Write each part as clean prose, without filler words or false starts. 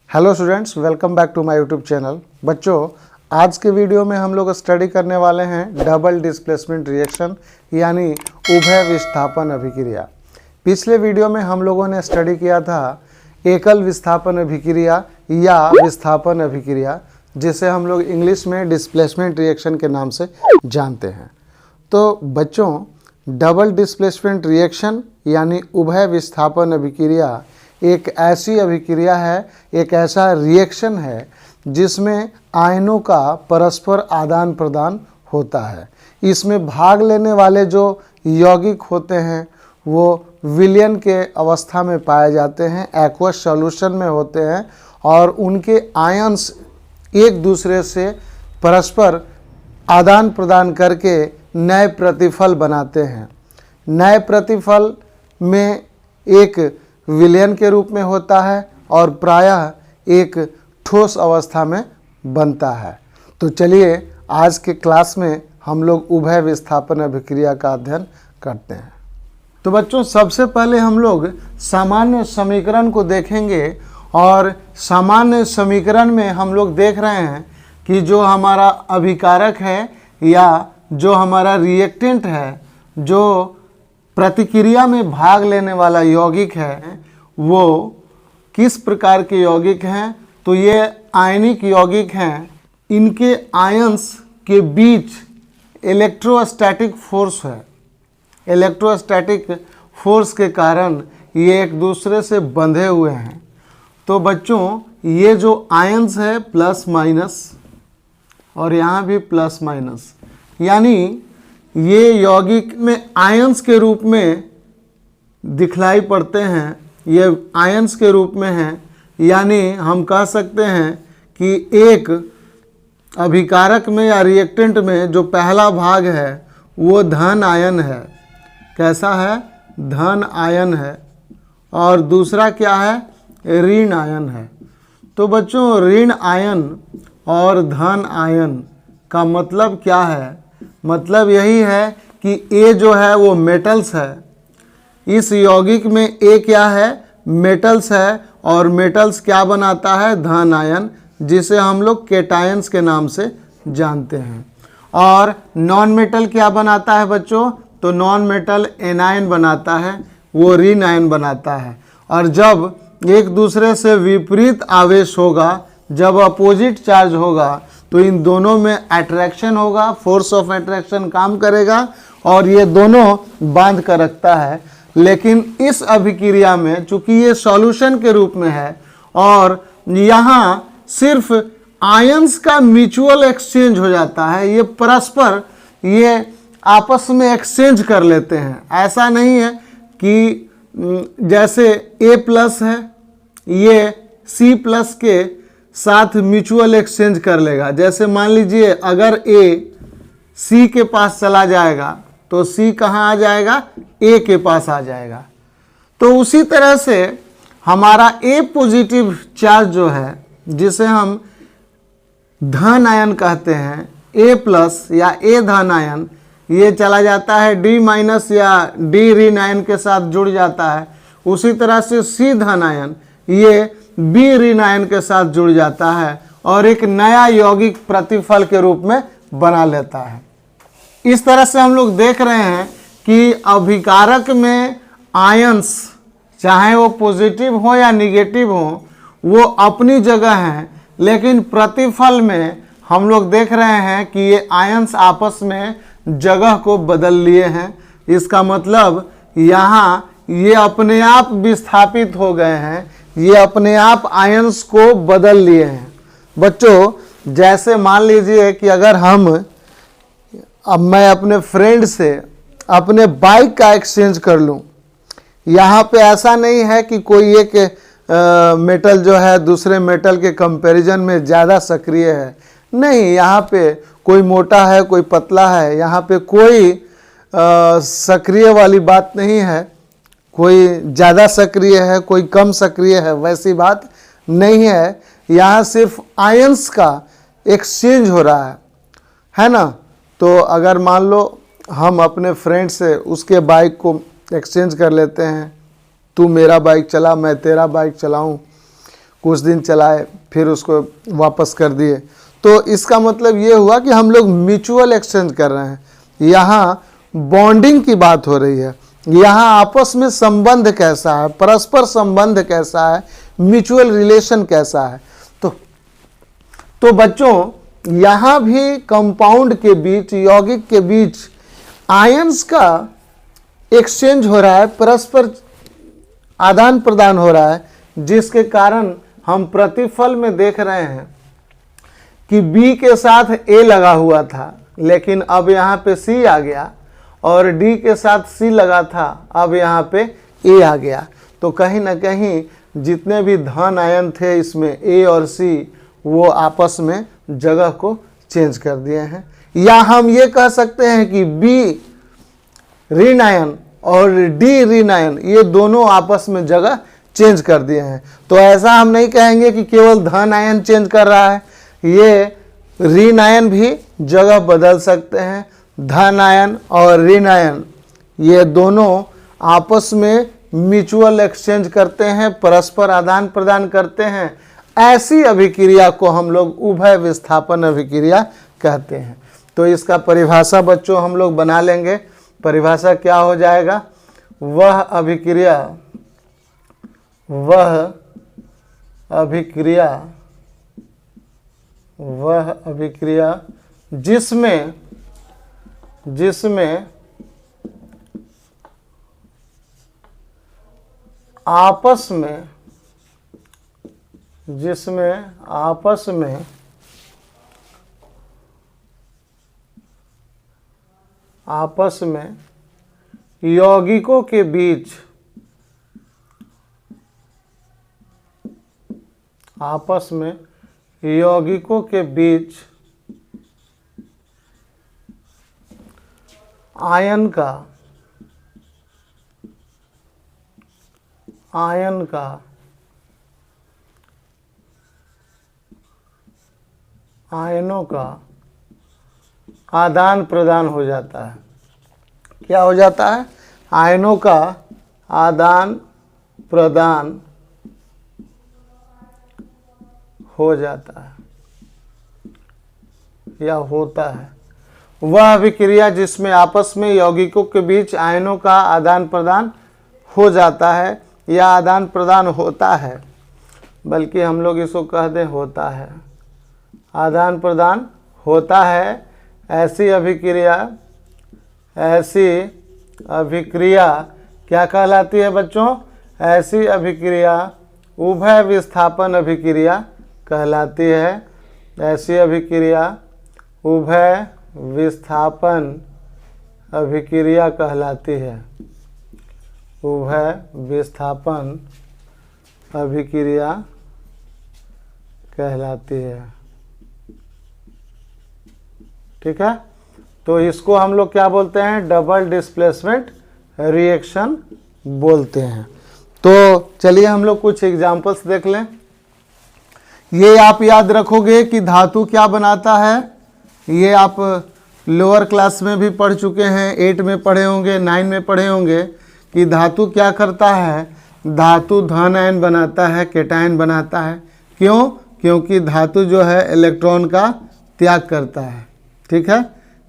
Hello students, welcome back to my YouTube channel. बच्चों, आज के वीडियो में हम लोग स्टडी करने वाले हैं डबल डिस्प्लेसमेंट रिएक्शन यानी उभय विस्थापन अभिक्रिया। पिछले वीडियो में हम लोगों ने स्टडी किया था एकल विस्थापन अभिक्रिया या विस्थापन अभिक्रिया, जिसे हम लोग इंग्लिश में डिस्प्लेसमेंट रिएक्शन के नाम से जानते हैं। तो बच्चों, डबल डिस्प्लेसमेंट रिएक्शन यानी उभय विस्थापन अभिक्रिया एक ऐसी अभिक्रिया है, एक ऐसा रिएक्शन है जिसमें आयनों का परस्पर आदान प्रदान होता है। इसमें भाग लेने वाले जो यौगिक होते हैं वो विलयन के अवस्था में पाए जाते हैं, एक्वस सॉल्यूशन में होते हैं और उनके आयन्स एक दूसरे से परस्पर आदान प्रदान करके नए प्रतिफल बनाते हैं। नए प्रतिफल में एक विलयन के रूप में होता है और प्रायः एक ठोस अवस्था में बनता है। तो चलिए आज के क्लास में हम लोग उभय विस्थापन अभिक्रिया का अध्ययन करते हैं। तो बच्चों, सबसे पहले हम लोग सामान्य समीकरण को देखेंगे और सामान्य समीकरण में हम लोग देख रहे हैं कि जो हमारा अभिकारक है या जो हमारा रिएक्टेंट है, जो प्रतिक्रिया में भाग लेने वाला यौगिक है, वो किस प्रकार के यौगिक हैं। तो ये आयनिक यौगिक हैं। इनके आयंस के बीच इलेक्ट्रोस्टैटिक फोर्स है। इलेक्ट्रोस्टैटिक फोर्स के कारण ये एक दूसरे से बंधे हुए हैं। तो बच्चों, ये जो आयंस है प्लस माइनस और यहाँ भी प्लस माइनस, यानी ये यौगिक में आयंस के रूप में दिखलाई पड़ते हैं। ये आयंस के रूप में हैं, यानी हम कह सकते हैं कि एक अभिकारक में या रिएक्टेंट में जो पहला भाग है वो धन आयन है। कैसा है? धन आयन है। और दूसरा क्या है? ऋण आयन है। तो बच्चों, ऋण आयन और धन आयन का मतलब क्या है? मतलब यही है कि ए जो है वो मेटल्स है। इस यौगिक में ए क्या है? मेटल्स है। और मेटल्स क्या बनाता है? धन आयन, जिसे हम लोग केटायंस के नाम से जानते हैं। और नॉन मेटल क्या बनाता है बच्चों? तो नॉन मेटल एनायन बनाता है, वो ऋण आयन बनाता है। और जब एक दूसरे से विपरीत आवेश होगा, जब अपोजिट चार्ज होगा, तो इन दोनों में अट्रैक्शन होगा, फोर्स ऑफ अट्रैक्शन काम करेगा और ये दोनों बांध कर रखता है। लेकिन इस अभिक्रिया में चूंकि ये सॉल्यूशन के रूप में है और यहाँ सिर्फ आयंस का म्यूचुअल एक्सचेंज हो जाता है, ये परस्पर ये आपस में एक्सचेंज कर लेते हैं। ऐसा नहीं है कि जैसे ए प्लस है, ये सी प्लस के साथ म्यूचुअल एक्सचेंज कर लेगा। जैसे मान लीजिए अगर ए सी के पास चला जाएगा तो सी कहाँ आ जाएगा? ए के पास आ जाएगा। तो उसी तरह से हमारा ए पॉजिटिव चार्ज जो है, जिसे हम धन आयन कहते हैं, ए प्लस या ए धन आयन, ये चला जाता है डी माइनस या डी ऋण आयन के साथ जुड़ जाता है। उसी तरह से सी धन आयन ये बी ऋण आयन के साथ जुड़ जाता है और एक नया यौगिक प्रतिफल के रूप में बना लेता है। इस तरह से हम लोग देख रहे हैं कि अभिकारक में आयंस, चाहे वो पॉजिटिव हो या निगेटिव हो, वो अपनी जगह हैं, लेकिन प्रतिफल में हम लोग देख रहे हैं कि ये आयंस आपस में जगह को बदल लिए हैं। इसका मतलब यहाँ ये अपने आप विस्थापित हो गए हैं, ये अपने आप आयंस को बदल लिए हैं। बच्चों, जैसे मान लीजिए कि अगर अब मैं अपने फ्रेंड से अपने बाइक का एक्सचेंज कर लूं। यहाँ पे ऐसा नहीं है कि कोई एक मेटल जो है दूसरे मेटल के कंपैरिजन में ज़्यादा सक्रिय है। नहीं, यहाँ पे कोई मोटा है, कोई पतला है, यहाँ पे कोई सक्रिय वाली बात नहीं है। कोई ज़्यादा सक्रिय है, कोई कम सक्रिय है, वैसी बात नहीं है। यहाँ सिर्फ आयंस का एक्सचेंज हो रहा है ना। तो अगर मान लो हम अपने फ्रेंड से उसके बाइक को एक्सचेंज कर लेते हैं, तू मेरा बाइक चला, मैं तेरा बाइक चलाऊं, कुछ दिन चलाए फिर उसको वापस कर दिए। तो इसका मतलब ये हुआ कि हम लोग म्यूचुअल एक्सचेंज कर रहे हैं। यहाँ बॉन्डिंग की बात हो रही है, यहाँ आपस में संबंध कैसा है, परस्पर संबंध कैसा है, म्यूचुअल रिलेशन कैसा है। तो बच्चों यहाँ भी कंपाउंड के बीच, यौगिक के बीच आयंस का एक्सचेंज हो रहा है, परस्पर आदान प्रदान हो रहा है, जिसके कारण हम प्रतिफल में देख रहे हैं कि B के साथ A लगा हुआ था, लेकिन अब यहाँ पे C आ गया, और D के साथ C लगा था, अब यहाँ पे A आ गया। तो कहीं ना कहीं जितने भी धन आयन थे इसमें A और C, वो आपस में जगह को चेंज कर दिए हैं। या हम ये कह सकते हैं कि B ऋण आयन और D ऋण आयन, ये दोनों आपस में जगह चेंज कर दिए हैं। तो ऐसा हम नहीं कहेंगे कि केवल धन आयन चेंज कर रहा है, ये ऋण आयन भी जगह बदल सकते हैं। धन आयन और ऋण आयन ये दोनों आपस में म्यूचुअल एक्सचेंज करते हैं, परस्पर आदान प्रदान करते हैं। ऐसी अभिक्रिया को हम लोग उभय विस्थापन अभिक्रिया कहते हैं। तो इसका परिभाषा बच्चों हम लोग बना लेंगे। परिभाषा क्या हो जाएगा? वह अभिक्रिया जिसमें आपस में यौगिकों के बीच आयन का आयनों का आदान प्रदान हो जाता है। क्या हो जाता है? आयनों का आदान प्रदान हो जाता है या होता है। वह अभिक्रिया जिसमें आपस में यौगिकों के बीच आयनों का आदान प्रदान हो जाता है या आदान प्रदान होता है, बल्कि हम लोग इसको कह दें होता है, आदान प्रदान होता है। ऐसी अभिक्रिया क्या कहलाती है बच्चों? ऐसी अभिक्रिया उभय विस्थापन अभिक्रिया कहलाती है। ऐसी अभिक्रिया उभय विस्थापन अभिक्रिया कहलाती है। उभय विस्थापन अभिक्रिया कहलाती है। ठीक है, तो इसको हम लोग क्या बोलते हैं? डबल डिस्प्लेसमेंट रिएक्शन बोलते हैं। तो चलिए हम लोग कुछ एग्जांपल्स देख लें। ये आप याद रखोगे कि धातु क्या बनाता है। ये आप लोअर क्लास में भी पढ़ चुके हैं, 8 में पढ़े होंगे, 9 में पढ़े होंगे कि धातु क्या करता है। धातु धन आयन बनाता है, कैटायन बनाता है। क्यों? क्योंकि धातु जो है इलेक्ट्रॉन का त्याग करता है। ठीक है,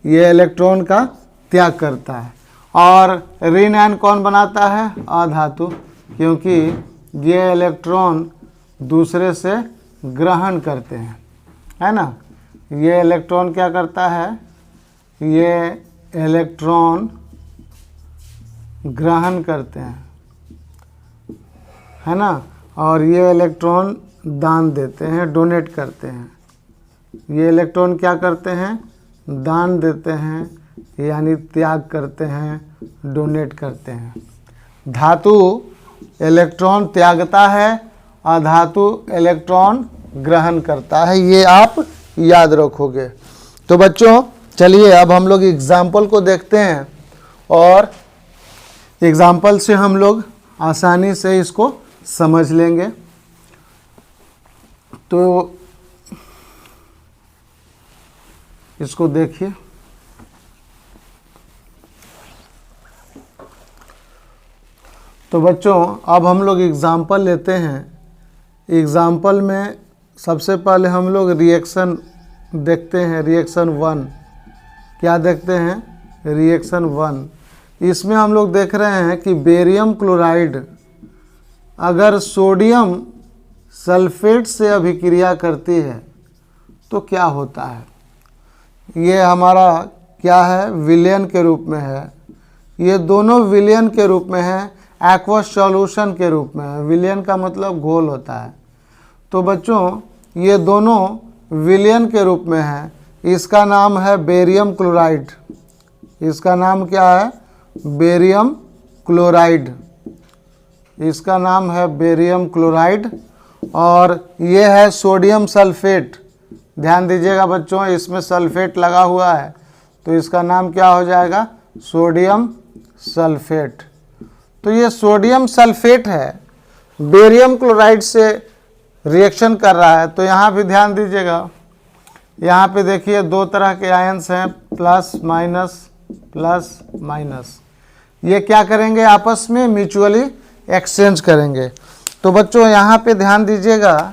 ये इलेक्ट्रॉन का त्याग करता है। और ऋण आयन कौन बनाता है? अधातु, क्योंकि ये इलेक्ट्रॉन दूसरे से ग्रहण करते हैं, है ना। ये इलेक्ट्रॉन क्या करता है? ये इलेक्ट्रॉन ग्रहण करते हैं, है ना। और ये इलेक्ट्रॉन दान देते हैं, डोनेट करते हैं। ये इलेक्ट्रॉन क्या करते हैं? दान देते हैं, यानी त्याग करते हैं, डोनेट करते हैं। धातु इलेक्ट्रॉन त्यागता है, अधातु इलेक्ट्रॉन ग्रहण करता है। ये आप याद रखोगे। तो बच्चों चलिए अब हम लोग एग्जाम्पल को देखते हैं, और एग्जाम्पल से हम लोग आसानी से इसको समझ लेंगे। तो इसको देखिए। तो बच्चों अब हम लोग एग्जाम्पल लेते हैं। एग्जाम्पल में सबसे पहले हम लोग रिएक्शन देखते हैं, रिएक्शन 1। क्या देखते हैं? रिएक्शन 1। इसमें हम लोग देख रहे हैं कि बेरियम क्लोराइड अगर सोडियम सल्फेट से अभिक्रिया करती है तो क्या होता है। ये हमारा क्या है? विलयन के रूप में है। ये दोनों विलयन के रूप में है, एक्वस सॉल्यूशन के रूप में है। विलयन का मतलब घोल होता है। तो बच्चों ये दोनों विलयन के रूप में है। इसका नाम है बेरियम क्लोराइड। इसका नाम क्या है? Barium chloride. इसका नाम है बेरियम क्लोराइड। और ये है सोडियम सल्फेट। ध्यान दीजिएगा बच्चों, इसमें सल्फेट लगा हुआ है तो इसका नाम क्या हो जाएगा? Sodium sulphate. तो ये सोडियम सल्फेट है, बेरियम क्लोराइड से रिएक्शन कर रहा है। तो यहाँ भी ध्यान दीजिएगा, यहाँ पे देखिए दो तरह के आयंस हैं, प्लस माइनस, प्लस माइनस। ये क्या करेंगे? आपस में म्यूचुअली एक्सचेंज करेंगे। तो बच्चों यहाँ पे ध्यान दीजिएगा,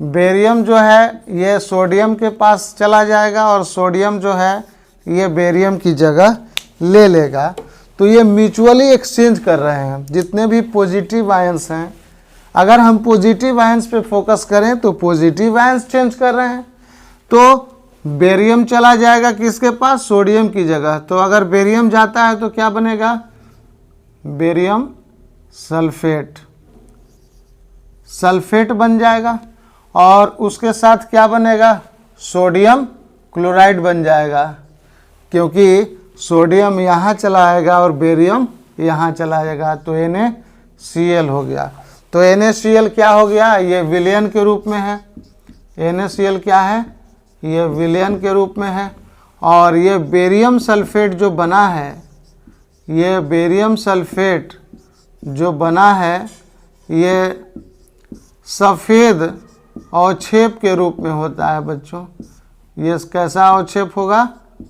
बेरियम जो है ये सोडियम के पास चला जाएगा और सोडियम जो है ये बेरियम की जगह ले लेगा। तो ये म्यूचुअली एक्सचेंज कर रहे हैं। जितने भी पॉजिटिव आयंस हैं, अगर हम पॉजिटिव आयंस पे फोकस करें तो पॉजिटिव आयंस चेंज कर रहे हैं। तो बेरियम चला जाएगा किसके पास? सोडियम की जगह। तो अगर बेरियम जाता है तो क्या बनेगा? बेरियम सल्फेट, सल्फेट बन जाएगा। और उसके साथ क्या बनेगा? सोडियम क्लोराइड बन जाएगा, क्योंकि सोडियम यहाँ चला आएगा और बेरियम यहाँ चला जाएगा। तो NaCl हो गया। तो NaCl क्या हो गया? ये विलयन के रूप में है। NaCl क्या है? ये विलयन के रूप में है। और ये बेरियम सल्फेट जो बना है, ये बेरियम सल्फेट जो बना है ये सफ़ेद अवक्षेप के रूप में होता है बच्चों। ये कैसा अवक्षेप होगा?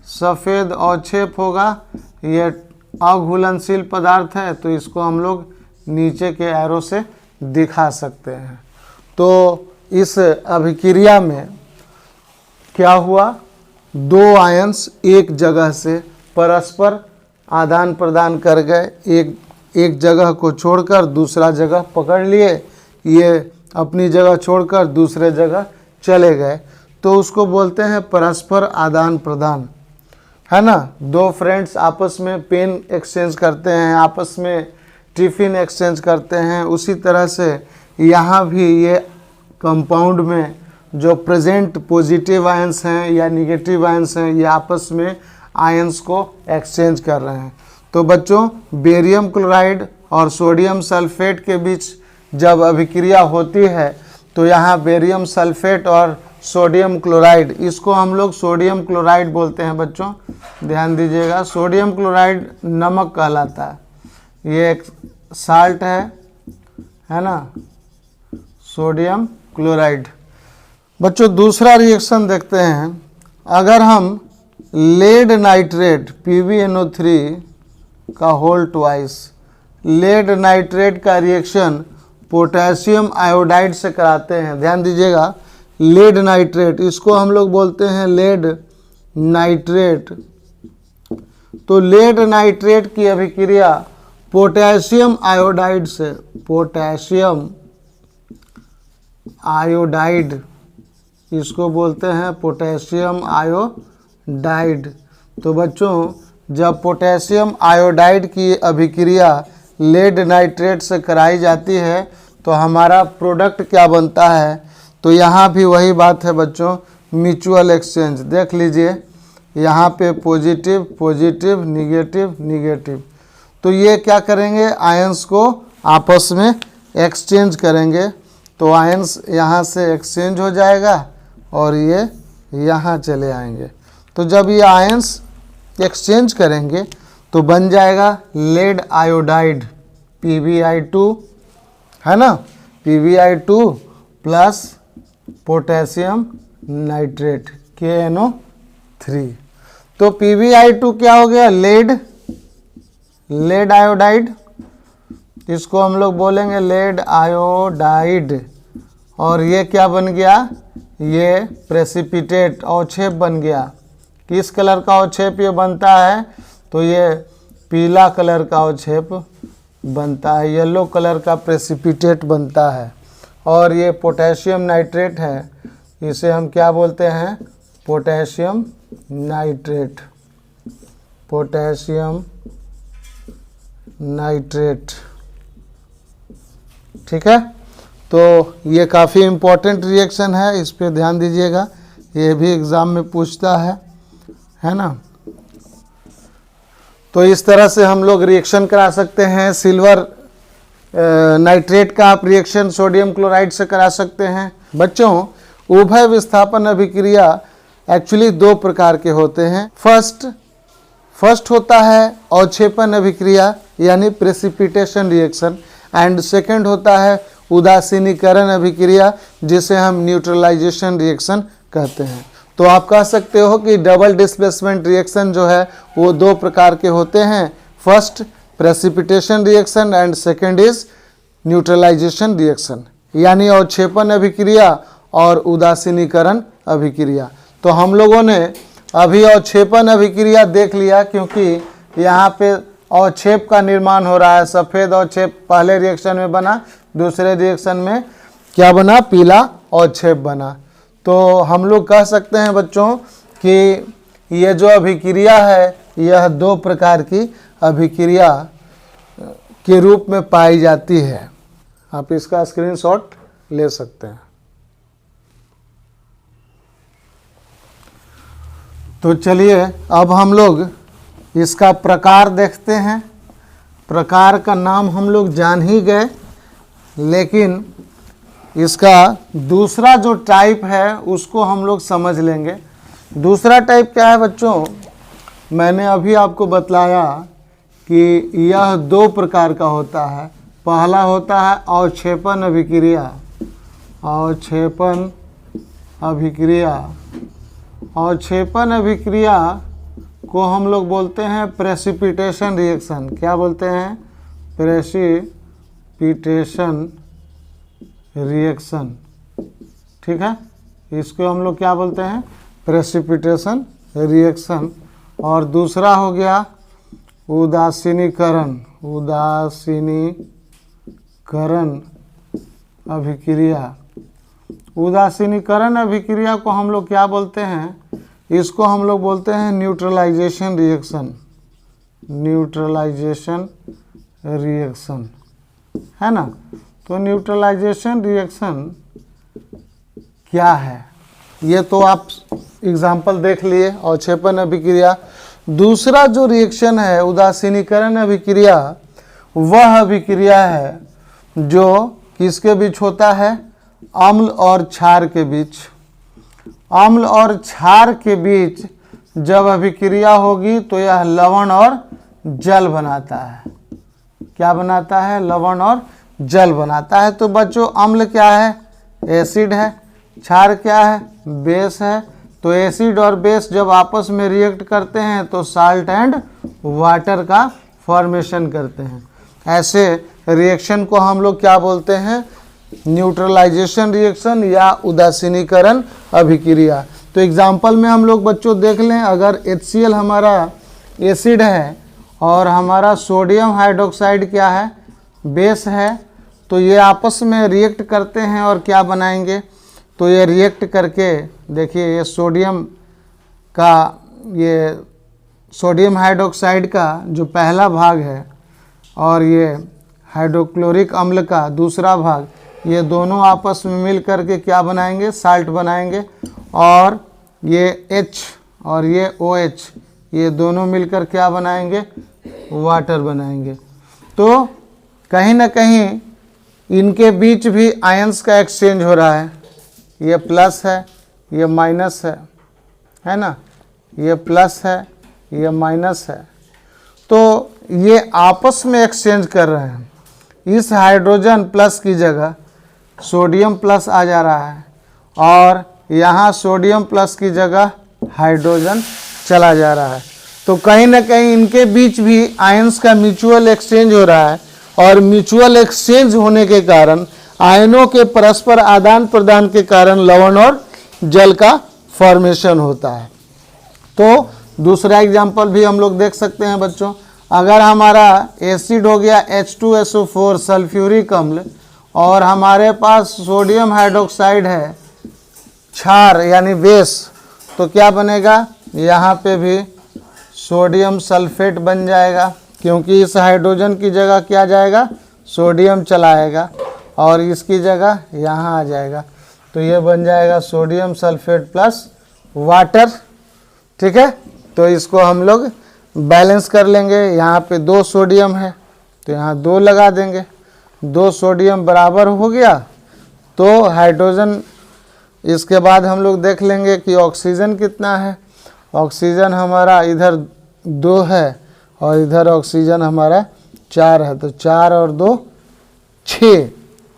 सफ़ेद अवक्षेप होगा। ये अघुलनशील पदार्थ है, तो इसको हम लोग नीचे के एरो से दिखा सकते हैं। तो इस अभिक्रिया में क्या हुआ? दो आयंस एक जगह से परस्पर आदान प्रदान कर गए। एक जगह को छोड़कर दूसरा जगह पकड़ लिए, ये अपनी जगह छोड़कर दूसरे जगह चले गए। तो उसको बोलते हैं परस्पर आदान प्रदान, है ना। दो फ्रेंड्स आपस में पेन एक्सचेंज करते हैं, आपस में टिफ़िन एक्सचेंज करते हैं। उसी तरह से यहाँ भी ये कंपाउंड में जो प्रेजेंट पॉजिटिव आयंस हैं या निगेटिव आयंस हैं, ये आपस में आयंस को एक्सचेंज कर रहे हैं। तो बच्चों बेरियम क्लोराइड और सोडियम सल्फेट के बीच जब अभिक्रिया होती है तो यहाँ बेरियम सल्फेट और सोडियम क्लोराइड, इसको हम लोग सोडियम क्लोराइड बोलते हैं बच्चों। ध्यान दीजिएगा, सोडियम क्लोराइड नमक कहलाता है। ये एक साल्ट है ना, सोडियम क्लोराइड। बच्चों दूसरा रिएक्शन देखते हैं। अगर हम लेड नाइट्रेट PbNO3 का होल ट्वाइस, लेड नाइट्रेट का रिएक्शन पोटेशियम आयोडाइड से कराते हैं। ध्यान दीजिएगा, लेड नाइट्रेट, इसको हम लोग बोलते हैं लेड नाइट्रेट। तो लेड नाइट्रेट की अभिक्रिया पोटेशियम आयोडाइड से, पोटेशियम आयोडाइड, इसको बोलते हैं पोटेशियम आयोडाइड। तो बच्चों जब पोटेशियम आयोडाइड की अभिक्रिया लेड नाइट्रेट से कराई जाती है तो हमारा प्रोडक्ट क्या बनता है? तो यहाँ भी वही बात है बच्चों, म्यूचुअल एक्सचेंज। देख लीजिए यहाँ पे पॉजिटिव पॉजिटिव, निगेटिव निगेटिव। तो ये क्या करेंगे? आयंस को आपस में एक्सचेंज करेंगे। तो आयंस यहाँ से एक्सचेंज हो जाएगा और ये यहाँ चले आएंगे। तो जब ये आयंस एक्सचेंज करेंगे तो बन जाएगा लेड आयोडाइड PbI2, है ना, PbI2 plus potassium nitrate KNO3। तो PbI2 क्या हो गया? लेड आयोडाइड, इसको हम लोग बोलेंगे लेड आयोडाइड। और ये क्या बन गया, ये प्रेसिपिटेट अवक्षेप बन गया। किस कलर का अवक्षेप ये बनता है, तो ये पीला कलर का अवक्षेप बनता है, येलो कलर का प्रेसिपिटेट बनता है। और ये पोटेशियम नाइट्रेट है, इसे हम क्या बोलते हैं, पोटेशियम नाइट्रेट, पोटेशियम नाइट्रेट। ठीक है, तो ये काफ़ी इम्पोर्टेंट रिएक्शन है, इस पे ध्यान दीजिएगा, ये भी एग्ज़ाम में पूछता है ना। तो इस तरह से हम लोग रिएक्शन करा सकते हैं। सिल्वर नाइट्रेट का आप रिएक्शन सोडियम क्लोराइड से करा सकते हैं। बच्चों, उभय विस्थापन अभिक्रिया एक्चुअली दो प्रकार के होते हैं। फर्स्ट होता है अवक्षेपन अभिक्रिया यानी प्रेसिपिटेशन रिएक्शन, एंड सेकंड होता है उदासीनीकरण अभिक्रिया जिसे हम न्यूट्रलाइजेशन रिएक्शन कहते हैं। तो आप कह सकते हो कि डबल डिस्प्लेसमेंट रिएक्शन जो है वो दो प्रकार के होते हैं, first precipitation reaction and second is neutralisation reaction, यानी अवक्षेपन अभिक्रिया और उदासीनीकरण अभिक्रिया। तो हम लोगों ने अभी अवक्षेपन अभिक्रिया देख लिया, क्योंकि यहाँ पे अवक्षेप का निर्माण हो रहा है। सफ़ेद अवक्षेप पहले रिएक्शन में बना, दूसरे रिएक्शन में क्या बना, पीला अवक्षेप बना। तो हम लोग कह सकते हैं बच्चों कि ये जो अभिक्रिया है यह दो प्रकार की अभिक्रिया के रूप में पाई जाती है। आप इसका स्क्रीनशॉट ले सकते हैं। तो चलिए अब हम लोग इसका प्रकार देखते हैं। प्रकार का नाम हम लोग जान ही गए, लेकिन इसका दूसरा जो टाइप है उसको हम लोग समझ लेंगे। दूसरा टाइप क्या है बच्चों, मैंने अभी आपको बतलाया कि यह दो प्रकार का होता है। पहला होता है अवक्षेपन अभिक्रिया, अवक्षेपन अभिक्रिया। अवक्षेपन अभिक्रिया को हम लोग बोलते हैं प्रेसिपिटेशन रिएक्शन। क्या बोलते हैं, प्रेसिपिटेशन रिएक्शन। ठीक है, इसको हम लोग क्या बोलते हैं, प्रेसिपिटेशन रिएक्शन। और दूसरा हो गया उदासीनीकरण, उदासीनीकरण अभिक्रिया। उदासीनीकरण अभिक्रिया को हम लोग क्या बोलते हैं, इसको हम लोग बोलते हैं न्यूट्रलाइजेशन रिएक्शन, न्यूट्रलाइजेशन रिएक्शन, है ना। तो न्यूट्रलाइजेशन रिएक्शन क्या है, ये तो आप एग्जाम्पल देख लिए, अवक्षेपन अभिक्रिया। दूसरा जो रिएक्शन है उदासीनीकरण अभिक्रिया, वह अभिक्रिया है जो किसके बीच होता है, अम्ल और क्षार के बीच। अम्ल और क्षार के बीच जब अभिक्रिया होगी तो यह लवण और जल बनाता है। क्या बनाता है, लवण और जल बनाता है। तो बच्चों, अम्ल क्या है, एसिड है, क्षार क्या है, बेस है। तो एसिड और बेस जब आपस में रिएक्ट करते हैं तो साल्ट एंड वाटर का फॉर्मेशन करते हैं। ऐसे रिएक्शन को हम लोग क्या बोलते हैं, न्यूट्रलाइजेशन रिएक्शन या उदासीनीकरण अभिक्रिया। तो एग्जाम्पल में हम लोग बच्चों देख लें, अगर HCl हमारा एसिड है और हमारा सोडियम हाइड्रोक्साइड क्या है, बेस है, तो ये आपस में रिएक्ट करते हैं और क्या बनाएंगे, तो ये रिएक्ट करके देखिए, ये सोडियम का, ये सोडियम हाइड्रोक्साइड का जो पहला भाग है और ये हाइड्रोक्लोरिक अम्ल का दूसरा भाग, ये दोनों आपस में मिल करके क्या बनाएंगे, साल्ट बनाएंगे। और ये H और ये OH, ये दोनों मिलकर क्या बनाएंगे, वाटर बनाएंगे। तो कहीं ना कहीं इनके बीच भी आयंस का एक्सचेंज हो रहा है। ये प्लस है, ये माइनस है ना, ये प्लस है, ये माइनस है। तो ये आपस में एक्सचेंज कर रहे हैं। इस हाइड्रोजन प्लस की जगह सोडियम प्लस आ जा रहा है और यहाँ सोडियम प्लस की जगह हाइड्रोजन चला जा रहा है। तो कहीं ना कहीं इनके बीच भी आयंस का म्यूचुअल एक्सचेंज हो रहा है और म्यूचुअल एक्सचेंज होने के कारण आयनों के परस्पर आदान प्रदान के कारण लवण और जल का फॉर्मेशन होता है। तो दूसरा एग्जाम्पल भी हम लोग देख सकते हैं बच्चों। अगर हमारा एसिड हो गया H2SO4 सल्फ्यूरिक अम्ल और हमारे पास सोडियम हाइड्रोक्साइड है क्षार यानी बेस, तो क्या बनेगा, यहाँ पे भी सोडियम सल्फेट बन जाएगा, क्योंकि इस हाइड्रोजन की जगह क्या जाएगा, सोडियम चलाएगा और इसकी जगह यहाँ आ जाएगा, तो ये बन जाएगा सोडियम सल्फेट प्लस वाटर। ठीक है, तो इसको हम लोग बैलेंस कर लेंगे। यहाँ पे 2 सोडियम है तो यहाँ 2 लगा देंगे, 2 सोडियम बराबर हो गया तो हाइड्रोजन। इसके बाद हम लोग देख लेंगे कि ऑक्सीजन कितना है। ऑक्सीजन हमारा इधर 2 है और इधर ऑक्सीजन हमारा 4 है, तो 4 और 2 6,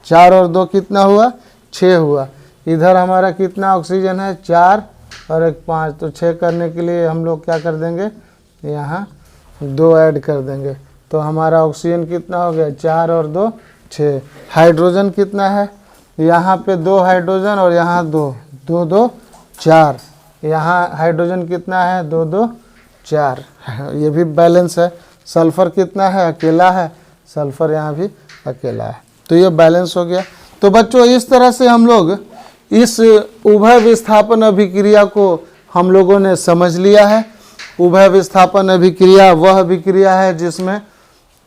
4 और 2 कितना हुआ, 6 हुआ। इधर हमारा कितना ऑक्सीजन है, 4 और 1 5, तो 6 करने के लिए हम लोग क्या कर देंगे, यहाँ 2 ऐड कर देंगे, तो हमारा ऑक्सीजन कितना हो गया, 4 और 2 6। हाइड्रोजन कितना है, यहाँ पे 2 हाइड्रोजन और यहाँ 2, 2 2 4। यहाँ हाइड्रोजन कितना है, 2 2 4, ये भी बैलेंस है। सल्फ़र कितना है, अकेला है, सल्फ़र यहाँ भी अकेला है, तो ये बैलेंस हो गया। तो बच्चों इस तरह से हम लोग इस उभय विस्थापन अभिक्रिया को हम लोगों ने समझ लिया है। उभय विस्थापन अभिक्रिया वह अभिक्रिया है जिसमें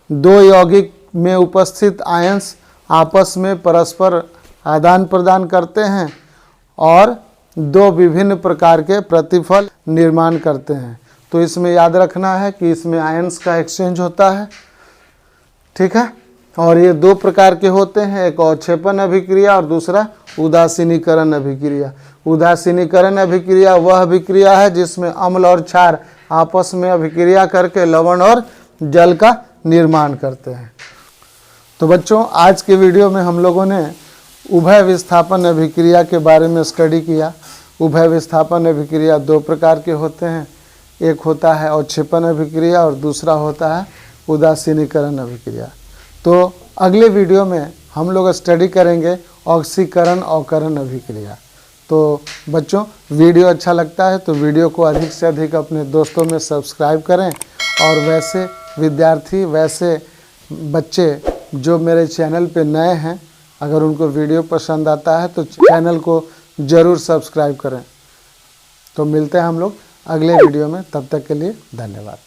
2 यौगिक में उपस्थित आयंस आपस में परस्पर आदान प्रदान करते हैं और 2 विभिन्न प्रकार के प्रतिफल निर्माण करते हैं। तो इसमें याद रखना है कि इसमें आयंस का एक्सचेंज होता है। ठीक है, और ये 2 प्रकार के होते हैं, एक अवक्षेपण अभिक्रिया और दूसरा उदासीनीकरण अभिक्रिया। उदासीनीकरण अभिक्रिया वह अभिक्रिया है जिसमें अम्ल और क्षार आपस में अभिक्रिया करके लवण और जल का निर्माण करते हैं। तो बच्चों आज के वीडियो में हम लोगों ने उभय विस्थापन अभिक्रिया के बारे में स्टडी किया। उभय विस्थापन अभिक्रिया 2 प्रकार के होते हैं, एक होता है अवक्षेपण अभिक्रिया और दूसरा होता है उदासीनीकरण अभिक्रिया। तो अगले वीडियो में हम लोग स्टडी करेंगे ऑक्सीकरण अवकरण अभिक्रिया। तो बच्चों वीडियो अच्छा लगता है तो वीडियो को अधिक से अधिक अपने दोस्तों में सब्सक्राइब करें, और वैसे विद्यार्थी, वैसे बच्चे जो मेरे चैनल पे नए हैं, अगर उनको वीडियो पसंद आता है तो चैनल को ज़रूर सब्सक्राइब करें। तो मिलते हैं हम लोग अगले वीडियो में, तब तक के लिए धन्यवाद।